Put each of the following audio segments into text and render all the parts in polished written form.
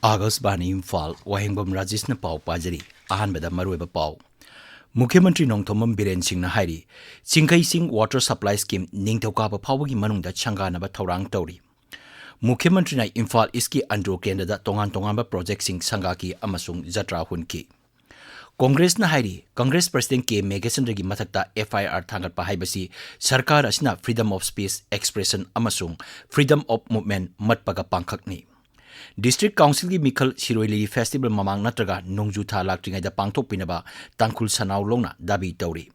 Akashvani Imphal Wahengbam Rajesh na pau pajari ahanbada maruiba pau Mukhyamantri Nongthomam Biren Singh na hairi Chingkai Singh Water Supply Scheme Ningthokapa phawagi manungda changanaba thorang tawri Mukhyamantri na Imphal East ki Andro Kendra da tongan project sing sangaki amasung jatra hunki Congress na hairi Congress President K Megasandra gi mathakta FIR thangat pa haibasi sarkar asina freedom of speech expression amasung freedom of movement matpaga pangkhakni District Council ki Mikhal Siroili Festival mamang natraga nongju tha laktringai da pangthok pinaba tangkhul sanau longna dabi tawri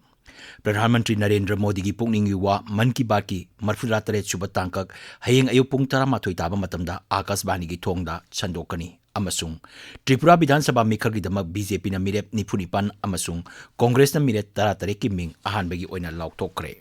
Pradhan Mantri Narendra Modi gi pungning yuwa man ki baat ki marfura tare chuba tangkak hayeng ayu pung 13 taba matamda Akashbani gi thongda chandokani amasung Tripura Bidhan Sabha Mikhal gi damak BJP na mirep nifunipan amasung Congress na mirep 13 ki ming ahan bagi oina lauktokre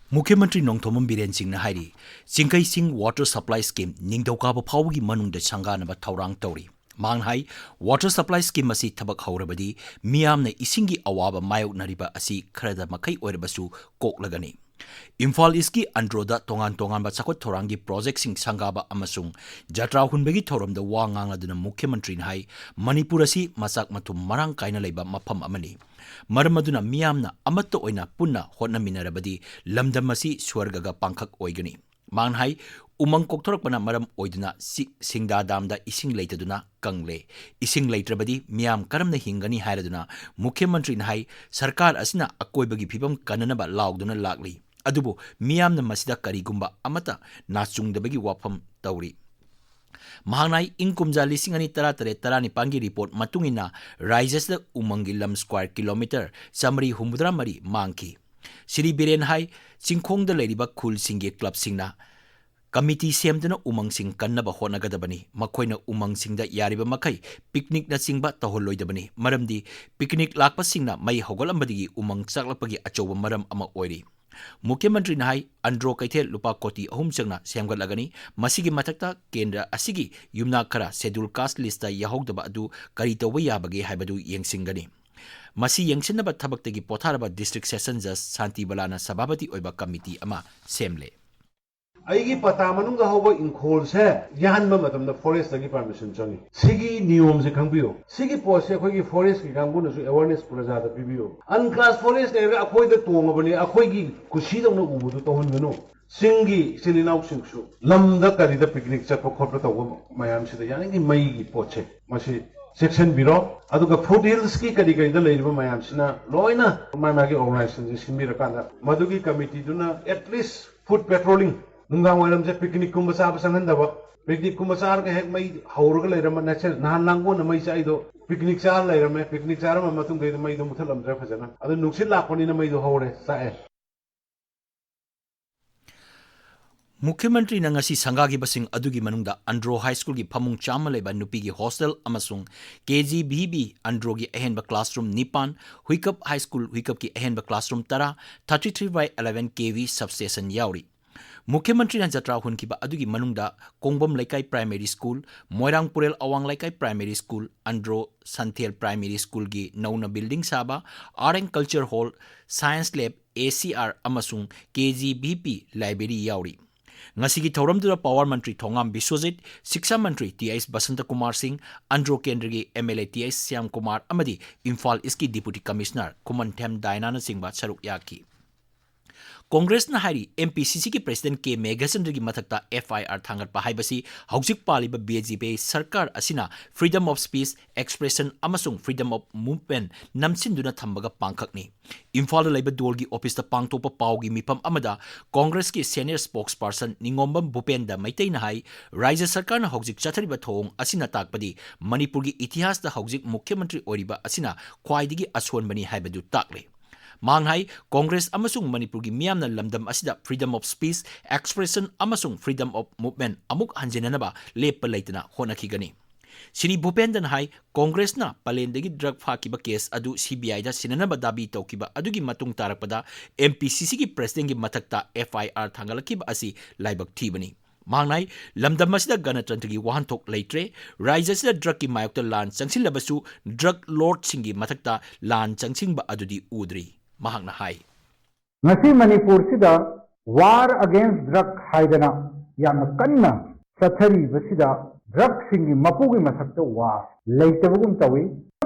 Mukhyamantri Nongthomam Biren Singh na hairi Chingkai Singh Water Supply Scheme Ningthokapa phawagi manungda changanaba thorang tawri Manghai Water Supply Scheme asi thabak haurabadi miyamna isingi awaba mayoknariba asi kharada makai oirabasu koklagani Imphal East ki Androda tongan ba chakot thorangi project sing sangaba amasung jatra hunbegi thoramda wa ngangladuna Mukhyamantri na hai Manipur asi masak mathum marang kaina leiba mafam amani Maramaduna miyamna amatta oina punna hotnaminarabadi lamdam asi swargaga pangkhak oigani Manghai umang kokthorakpana maram oiduna singda damda ising leitaduna kangle ising leitrabadi miyam karamna hingani hairaduna Mukhyamantri na hai sarkar asina akoibagi phibam kananaba laugduna lakli adubu miyamna masida karigumba amata nachungdabagi wafam tawri Mahangnai Inkumja Lisingani Tarani Pangi report Matungina rises the Umangilam square kilometer Samri Humudra Mari Manki Siri Biren Hai Chingkong the Ladyba Kul Singe Club Singna Committee Semdana Umang Sing Kanaba Honagadabani Makoina Umang Sing da Yariba Makai Picnic na Singba Taholoidabani Maramdi Picnic Lakpa Singna May Hogolambadi Umang Saklapagi Achoba Maram Ama Oiri Mukhyamantri na hai Andro Kaithel lupa koti ahum changna semgalagani masigi mathakta kendra asigi yumna khara schedule caste list ta yahogdaba adu kari tawba yabage haibadu yengsingani masi yengsinaba thabaktagi potharaba district session judge Santi Balana sababati oiba committee ama semle Aigi pata manung ga hoba Imphal se yahan ma matam da forest gi permission changi sigi niyom se khangbiyo sigi post se khoi gi forest gi gangbu na su awareness praja da bibiyo unclass forest ne ga akhoi da tong bani akhoi gi kusi dong na ubu du tohon gano singi silinau singsu lam da kari da picnic cha ko khopra taw mayam se da yani gi mai gi poche masi section biro aduga foothills ki kari kari da leiriba mayam sina loina mama gi organization ji simira kanda madugi committee duna at least food patrolling Nunggang walam se picnic kumbasa apa sangan daba picnic kumbasa ke hek mai haur ke leira man nache nahan langgo na mai sai do picnic sar leira me picnic sar ma matung ke mai do muthalam dra phajana adu nuksit lakoni na mai do haure sae Mukhyamantri na ngasi sangagi basing adugi manungda Andro High School gi phamung chama leba nupi gi hostel amasung KGBB Andro gi ahenba classroom Nipan Huikup High School Huikup gi ahenba classroom Tara 33/11 kV substation yauri Mukhyamantri na jatra hunkiba adugi manungda Kongbam Laikai Primary School Moirang Purel Awang Laikai Primary School Andro Santhel Primary School gi nauna building saba Areng Culture Hall Science Lab ACR amasung KGBP Library yauri Ngasigi Thoramdura Power Mantri Thongam Biswajit Shiksha Mantri TS Basanta Kumar Singh Andro Kendra MLA TS Syam Kumar amadi Imphal East Deputy Commissioner Kumantham Dainana Singba saruk yaki Congress na hari MPCC ki President K Megasandra gi mathakta FIR thangat pa haibasi haujik paliba BJP sarkar asina freedom of speech expression amasung freedom of movement namsinduna thambaga pangkhakni Imphal laiba dolgi office ta pangtopa paugi mipam amada Congress ki senior spokesperson Ningombam Bhupenda Maitai na hai Raja sarkar na haujik chathariba thong asina takpadi Manipur gi itihas da haujik Mukhyamantri oriba asina khwaidigi aswan bani haibadu takle Manghai Congress amasung Manipur gi miyamna lamdam asida freedom of speech expression amasung freedom of movement amuk hanjenanaba lepa leitana honakigani Shri Bhupendan hai Congress na palendagi drug fakiba case adu CBI da sinanaba dabi tawkiba adugi matung tarakpada MPCC ki president gi mathakta FIR thangalakiba asi laibak thibani मांगनाय लमदम मसिदा गणतंत्रगी वाहनथोक लेट्रे राज्यसिदा drug की मायोक्ता लान चंगसिलबसु ड्रग लॉर्ड सिंगी मथक्ता लान चंगसिंगबा अदुदी उद्री महांगना हाई ngasi manipur sida war against drug haidana yamna kanna sathari basida drug singi mapugi masakta war leitabugum tawi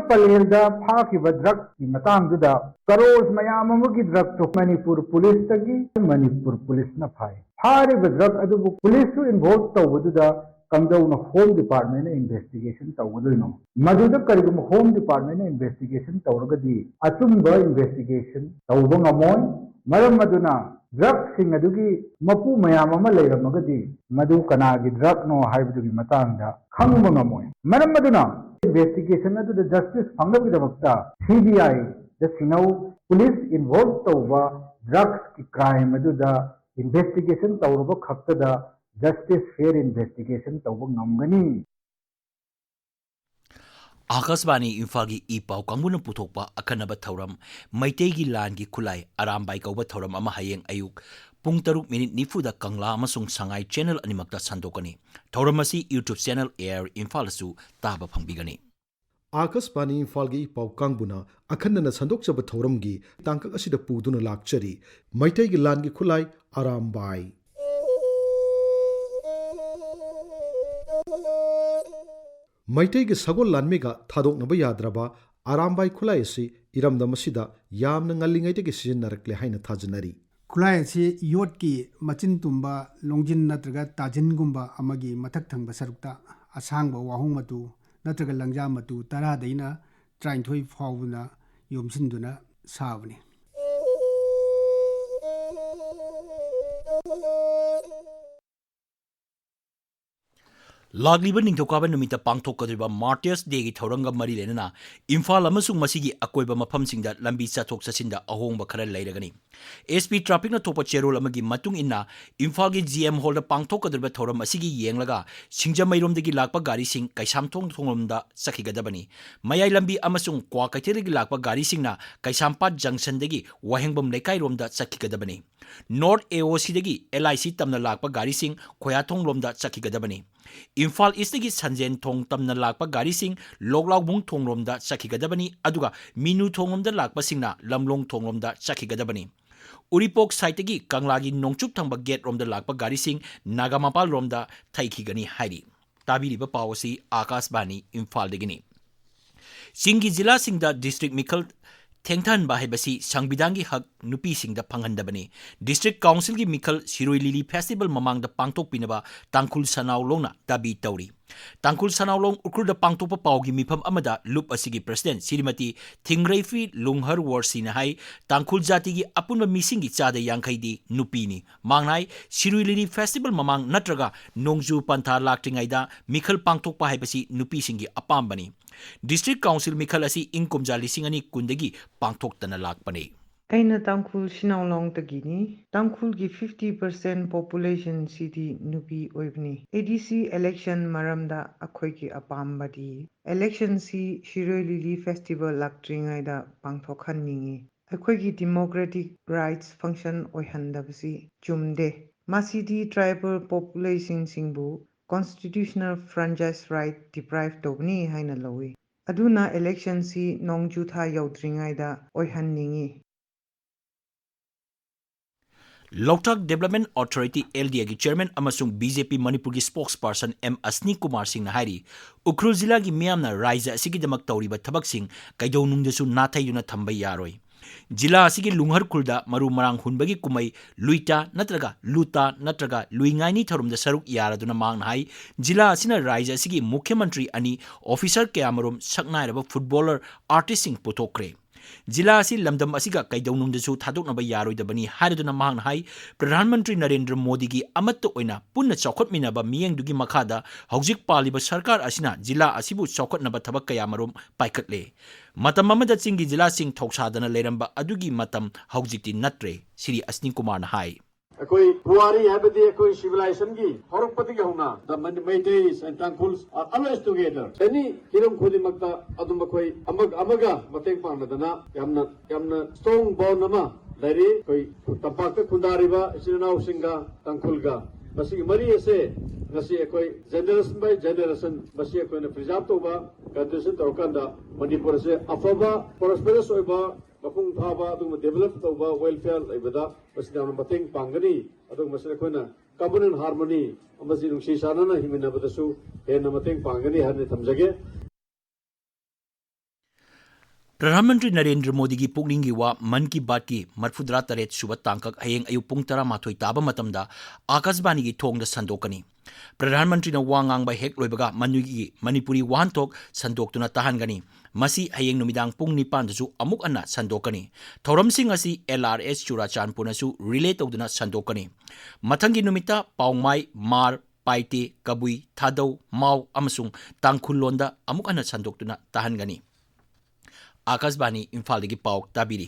palelda phakiba drug ki matang duda crores mayam amugi drug to manipur police tagi manipur police na phai phariba drug adubu police su involved tawduda kamdawna home department na investigation tawduino maduda karigum home department na investigation tawragadi achumba investigation tawba ngamoy maram maduna drug sing adugi mapu mayam ama leiramagadi madu kanagi drug no haibugi matangda khangba ngamoy maram maduna investigation adu the justice fangabgi damakta CBI the sinau police involved tawba drugs ki crime adu the investigation tawruba khakta da justice fair investigation tawba ngamgani Akashvani Imphal की ई पाव कांगुन पुथोकपा अखनब थौरम मैतेगी लान की खुलाई आरामबाई कौब थौरम अमा हयेंग अयुक पुंग 3:40 कंगला अमसुंग Sangai channel अनिमक्ता संदोकनी थौरम असी YouTube channel air Imphal सु ताबा फंगबिगनी आकाशवाणी इम्फाल की पाव कांगबुना अखनन संदोकचब थौरम की तांकक असिद पुदुन लाक्चरी मैतेगी लान की खुलाई आरामबाई मैतई के सगोल लानमेगा थादोकनब याद्रबा आरामबाई खुलाई से इरमदमसिदा यामन ngalingaitegi sijinnaraklе haina thajnari खुलाई से योट की मचिन तुम्बा लोंजिन नत्रगा ताजिन गुम्बा अमगी मथक थंगबा सरुक्ता असांगबा वाहुंग मतु नत्रगा लंजा मतु 10 दैना 39 फावना योमसिनदुना सावनी लागलीब निंथौकाबा नुमिता पांगथोकदरिबा मार्टियर्स डे की थौरंगा मरी लेना इम्फाल अमसुंग मसिगी अकोइबा मफमसिंगदा लंबी चथोक चसिंदा अहोंगबा खरा लेरगनी एसपी ट्रैफिक न थोपा चेरोल अमगी मतुंग इन्ना इम्फाल की जीएम हॉल दा पांगथोकदरिबा थौरम असिगी येंगलगा सिंगजमैरोमदगी लाकपा गारीसिंग कैसामथोंग थोंगलोमदा सखिगदबनी मयाई लंबी अमसुंग क्वा कैथेरगी लाकपा गारीसिंगना कैसामपाट जंक्शनदगी वाहेंगबम लेकाइरोमदा सखिगदबनी नॉर्थ एओसीदगी एलआईसी तमना लाकपा गारीसिंग खोयाथोंगलोमदा सखिगदबनी इम्फाल ईस्टगी संजेन थोंग तमना लाकपा गारीसिंग लोकलाउबुंग थोंगलोमदा सखिगदबनी अदुगा मीनू थोंगलोमदा लाकपासिंगना लमलोंग थोंगलोमदा सखिगदबनी उरीपोक साइटगी कंगलागी नोंगचुक थंगबा गेट रोमदा लाकपा गारीसिंग नागामापाल रोमदा थैखिगनी हाइरी ताबिरिबा पावसी आकाशवाणी इम्फालदगिनी सिंगी जिला सिंगदा डिस्ट्रिक्ट मिखल थेंगथन बाहेबसी संविधान हक नुपी सिंगदा फंगहंदबनी डिस्ट्रिक्ट काउंसिल की मिखल सिरोई लिली फेस्टिवल ममांगदा पांगथोकपिनबा तांकुल सनावलोंगना दाबी तौरी Tankul सनावलोंग उक्रुदा पांगथोकपा Pawgi मिफम अमदा loop असिगी president Shrimati थिंग्रेफी लुंगहर वर्सीना high Tankul जाति की अपुनबा मिसिंगी चादा यांखैदी नुपीनी मांगनाय सिरोई लिली फेस्टिवल ममांग नत्रगा नोंगजू पंथा लाक्ट्रिंगाइदा मिखल पांगथोकपा हाइबसी नुपी सिंगी अपामबनी डिस्ट्रिक्ट काउंसिल मिखल असी इंकुमजा लिसिंग अनि कुंदगी पांगथोकतना लाकपने अैना तांखुल सिनावलोंग तगिनी तांखुल की 50% पॉपुलेशन सिटी नुपी ओइबनी एडीसी इलेक्शन मरमदा अखोई की अपामबदी इलेक्शन सी शिरोई लिली फेस्टिवल लाक्ट्रिंगाइदा पांगथोखननिंगी अखोई की डेमोक्रेटिक राइट्स फंक्शन ओइहंदबसी चुमदे मासिदी ट्राइबल पॉपुलेशन सिंगबु कॉन्स्टिट्यूशनल फ्रेंचाइज राइट डिप्राइव तोबनी हाइना लवी अदुना इलेक्शन सी नोंगजुथा यौद्रिंगाइदा ओइहननिंगी लोकटाक डेवलपमेंट अथॉरिटी एलडीए की चेयरमैन अमसुंग बीजेपी मणिपुर की spokesperson M Asni Kumar Singh हारी उख्रुल जिला की मियामना राज्य असिगिदमक तौरिबा थबकसिंग कैदौनुंगदसु नाथैदुना थंबा यारोय जिला असिगी लुंगहर खुलदा मरु मरांग हुनबगी कुमई लुइटा नत्रगा लुता नत्रगा लुइंगाइनी थरुमदा सरुक यारादुना मांगना हाई जिला असिना राज्य असिगी मुख्यमंत्री अनि ऑफिसर कयामरुम सकनाइरबा फुटबॉलर आर्टिस्ट सिंह पुथोक्रे जिला असी लमदम असिगा कैदौनुंगदसु थादोकनबा यारोइदबनी हाइदुना मांगना हाई प्रधानमंत्री नरेंद्र मोदी की अमत्त ओइना पुन्ना चौखटमिनबा मियेंगदुगी मखादा हौजिक पालिबा सरकार असिना जिला असिबु चौखटनबा थबक कयामरुम पाइखटले मतम अमदा चिंगी जिला सिंह थौसादना लेरंबा अदुगी मतम हौजिकति नत्रे श्री असनी कुमार ना हाई अकोई पुआरी हैबदी अकोई सिविलाइजेशन की हरपति के होना the Meiteis and Tangkhuls are always together एनी हिरम खुदी मक्ता अदुम कोई अमगा मतेंग पांगदना यामना स्ट्रांग बॉन्ड नमा लरी कोई तपाक खुदारिबा इसिनाउ सिंगा टांकुलगा ꯃꯁꯤꯒꯤ ꯃꯔꯤ ꯑꯁꯦ ꯉꯁꯤ ꯑꯩꯈꯣꯏ ꯖꯦꯅꯦꯔꯦꯁꯟ ꯕꯥꯏ ꯖꯦꯅꯦꯔꯦꯁꯟ ꯃꯁꯤ ꯑꯩꯈꯣꯏꯅ ꯄ꯭ꯔꯤꯖꯥꯕ ꯇꯧꯕ ꯀꯟꯇ꯭ꯔꯤꯁꯟ ꯇꯧꯔꯀꯥꯟꯗ ꯃꯅꯤꯄꯨꯔ ꯑꯁꯦ ꯑꯐꯕ ꯄ꯭ꯔꯣꯁꯄꯦꯔꯁ ꯑꯣꯏꯕ ꯃꯄꯨꯡ ꯐꯥꯕ ꯑꯗꯨꯒꯨꯝꯕ ꯗꯦꯚꯂꯞ ꯇꯧꯕ ꯋꯦꯜꯐꯤꯌꯔ ꯂꯩꯕꯗ ꯃꯁꯤꯗ ꯌꯥꯝꯅ ꯃꯇꯦꯡ ꯄꯥꯡꯒꯅꯤ ꯑꯗꯨꯒ ꯃꯁꯤꯗ ꯑꯩꯈꯣꯏꯅ ꯀꯃꯟ ꯑꯦꯟ ꯍꯥꯔꯃꯣꯅꯤ ꯑꯃꯁꯨꯡ ꯅꯨꯡꯁꯤ ꯆꯥꯟꯅꯅ ꯍꯤꯡꯃꯤꯟꯅꯕꯗꯁꯨ ꯍꯦꯟꯅ ꯃꯇꯦꯡ ꯄꯥꯡꯒꯅꯤ ꯍꯥꯏꯅ ꯊꯝꯖꯒꯦ प्रधानमंत्री नरेंद्र मोदी की पुकनिंग की वा मन की बात की मरफुद्रा तरेत सुबह तांकक हयेंग अयु पुंग तरा माथोई ताबा मतमदा आकाशवाणी की थोंग द संदोकनी प्रधानमंत्री न वा ngang हेक लोइबगा मनुगी मणिपुरी वाहनथोक संदोक्तुना ताहानगनी मसी हयेंग नुमिदांग पुंग निपान दसु अमुक अन्ना संदोकनी थौरमसिंग असी LRS चुराचानपुरनसु रिले तौदुना संदोकनी मथंगी नुमिता पाउमाई मार पाइते कबुई थादौ माउ अमसुंग तांखुल्लोंदा अमुक अन्ना संदोक्तुना ताहानगनी आकाशवाणी इम्फाल की पाव ताबीरी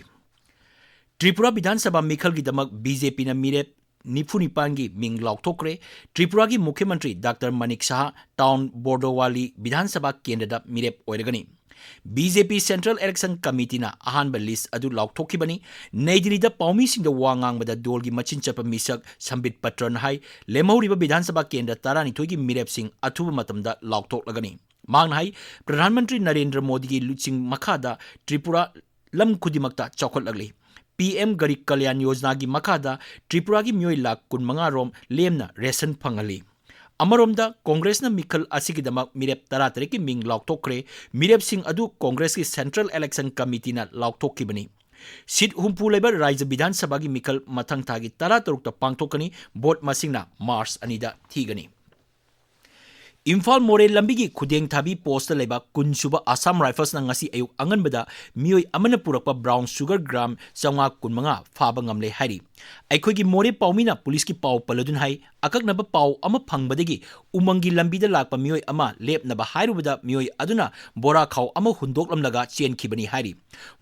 त्रिपुरा विधानसभा मिखल की दमक बीजेपी न मिरेप निफुनिपान की मिंग लाउथोक्रे त्रिपुरा की मुख्यमंत्री डॉक्टर मनिक शाह टाउन बोर्डोवाली विधानसभा केंद्र मिरेप ओरगनी बीजेपी सेंट्रल इलेक्शन कमिटी ना अहानब लिस्ट अदु लाउथोखिबनी नई दिल्ली द पाउमी सिंग द वांगांग बद दोल की मचिन चप मिसक संबित पत्रन हाई लेमौरिबा विधानसभा केंद्र तारानिथोई की मिरेप सिंह अथुब मतम द लाउथोकलगनी मांग हाई प्रधानमंत्री नरेंद्र मोदी की लुचिंग मखादा त्रिपुरा लम खुदिमक्ता चौखटलगली PM गरीब कल्याण योजना की मखादा त्रिपुरा की मियोई लाख 15 रोम लेमना रेशन फंगली अमरोमदा कांग्रेस न मिखल असिगिदमक मिरेप तरातरे की मिंग लाउथोक्रे मिरेप सिंह अदु कांग्रेस की सेंट्रल इलेक्शन कमिटी न लाउथोक्किबनी सीट हुंपू लेबर राज्य विधानसभा की मिखल मथंग थागी तरा तरुक पांगथोकनी वोट मसिंगना मार्च अनिदा थीगनी इम्फाल मोरे लंबी की खुदेंग थाबी पोस्ट लेबा कुनसुबा आसाम राइफल्स न ngasi ayuk anganbada मियोई अमन पुरकपा ब्राउन शुगर ग्राम 915 फाबा ngamle hari अखोई की मोरे पाउमीना पुलिस की पाउ पलदुन हाई अककनबा पाउ अमा फंगबदगी उमंगी लंबीदा लाकपा मियोई अमा लेपनबा हाइरुबदा मियोई अदुना बोरा खाउ अमा हुंदोकलमलगा चेनखिबनी हारी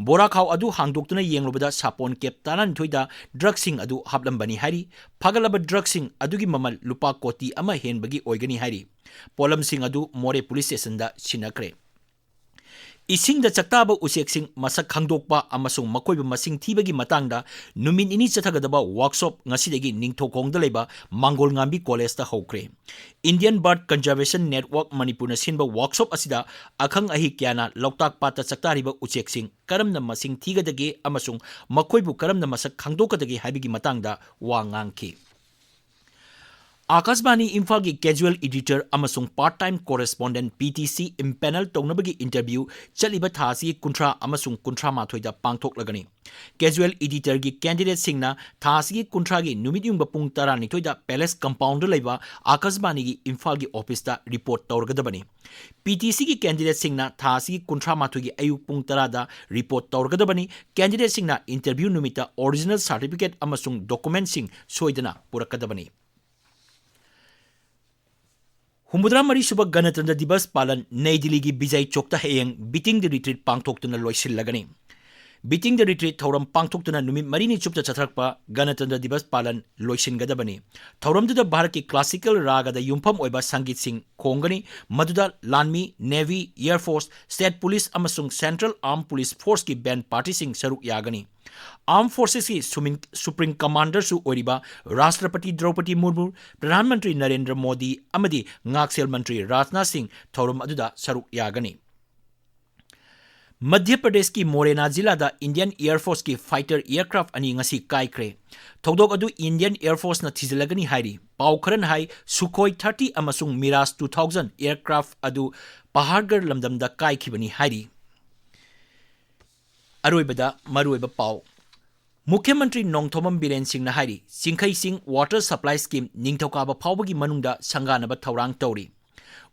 बोरा खाउ अदु हांगदोक्तुना येंगलुबदा सापोन केप तानान थोइदा ड्रग्सिंग अदु हापलंबनी हारी फगलबा ड्रग्सिंग अदुगी ममल लुपा कोटी अमा हेनबगी ओइगनी हारी पोलम सिंह अदु मोरे पुलिस स्टेशन दा सिनक्रे इसिंग दा चक्ताबा उसेक सिंह मसक खंगदोकपा अमसुंग मकोइबा मसिंग थीबगी मतंगदा नुमिन इनी चथगदबा वर्कशॉप ngasiदगी निंगथोकोंगदा लेबा मांगोल ngambi कॉलेज दा होक्रे Indian bird conservation network Manipur सिनबा वर्कशॉप असिदा अखंग अहि क्याना लोकताक पाता चक्तारिबा उचेक सिंह करमना मसिंग थीगदगे अमसुंग मकोइबु करमना मसक खंगदोकदगे हाबिगी मतंगदा वा nganki आकाशवाणी इम्फाल की कैजुअल एडिटर अमसुंग part time correspondent PTC empanel तौनबगी इंटरव्यू चलिबा थासी कुंट्रा अमसुंग कुंट्रा माथोइदा पांगथोकलगनी कैजुअल एडिटर की कैंडिडेट सिंगना थासी कुंट्रा की नुमिदियुंग पुंग 12 पैलेस कंपाउंड लेबा आकाशवाणी की इम्फाल की ऑफिस दा रिपोर्ट तौरगदबनी PTC की कैंडिडेट सिंगना थासी कुंट्रा माथोगी अयु पुंग 10 दा रिपोर्ट तौरगदबनी कैंडिडेट सिंगना इंटरव्यू नुमिता ओरिजिनल सर्टिफिकेट अमसुंग डॉक्यूमेंट सिंग सोइदना पुरकदबनी हुमुद्रा मरी सुबह गणतंत्र दिवस पालन नई दिल्ली की विजय चौक हयेंग बीटिंग द रिट्रीट पांगथोक्तुना लोइसिल्लगनी बीटिंग द रिट्रीट थौरम पांगथोक्तुना नुमित मरीनी चुपता चथरकपा गणतंत्र दिवस पालन लोइसिनगदबनी थौरमदुदा भारत की क्लासिकल रागदा युमफम ओइबा संगीत सिंह खोंगनी मदुदा लानमी navy air force state police अमसुंग सेंट्रल आर्म पुलिस फोर्स की बैंड पार्टी सिंह सरुक यागनी आर्म फोर्सेस की सुप्रीम कमांडर सु ओरिबा राष्ट्रपति द्रौपदी मुर्मू प्रधानमंत्री नरेंद्र मोदी अमदी ngakсel मंत्री राजनाथ सिंह थौरम अदुदा सरुक यागनी मध्य प्रदेश की मोरेना जिला दा इंडियन एयरफोर्स की फाइटर एयरक्राफ्ट अनि ngasi kaikre थौदोक अदु इंडियन एयरफोर्स न थिजलगनी हाइरी पाउखरन हाई सुखोई 30 अमसुंग मिराज 2000 एयरक्राफ्ट अदु पहाड़गढ़ लमदम दा काइखिबनी हाइरी अरोइबदा मरुइबा पाउ मुख्यमंत्री नोंगथोमम बीरेन सिंह न हाइरी चिंखई सिंह वाटर सप्लाई स्कीम निंगथौकाबा फाउबगी मनुंगदा संगानबा थौरांग तौरी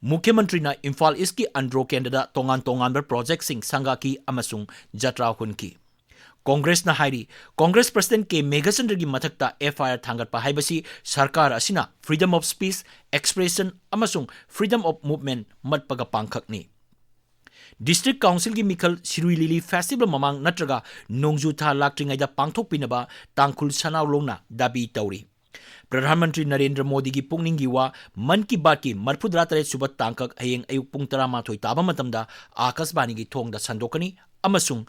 मुख्यमंत्री ना इम्फाल ईस्ट की अंड्रो केंद्र तोंगान तोंगान प्रोजेक्ट सिंह संगा की अमसुंग जत्रा हुनकी कांग्रेस ना हाइरी कांग्रेस प्रेसिडेंट के मेघचंद्र की मथक्ता FIR थांगटपा हाइबसी सरकार असिना फ्रीडम ऑफ स्पीच एक्सप्रेशन अमसुंग फ्रीडम ऑफ मूवमेंट मतपगा पांखकनी डिस्ट्रिक्ट काउंसिल की मिखल सिरुई लिली फेस्टिवल ममांग नत्रगा नोंगजू था लाक्ट्रिंगाइदा पांगथोकपिनबा तांकुल सनावलोंगना दाबी तौरी प्रधानमंत्री नरेंद्र मोदी की पुंगनिंग वा मन की बात की मरफुद्रा तरे सुबह तांकक हयेंग अयुक पुंग 10 ताबा मतमदा आकाशवाणी की थोंगदा संदोकनी अमसुंग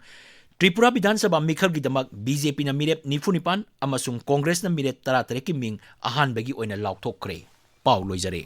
Tripura Bidhan Sabha Mikhal Gidamak BJP na Mirep Nifunipan amasung Congress na Miret Taratare ki Ming ahan bagi oina laukthokre. Pau loijare.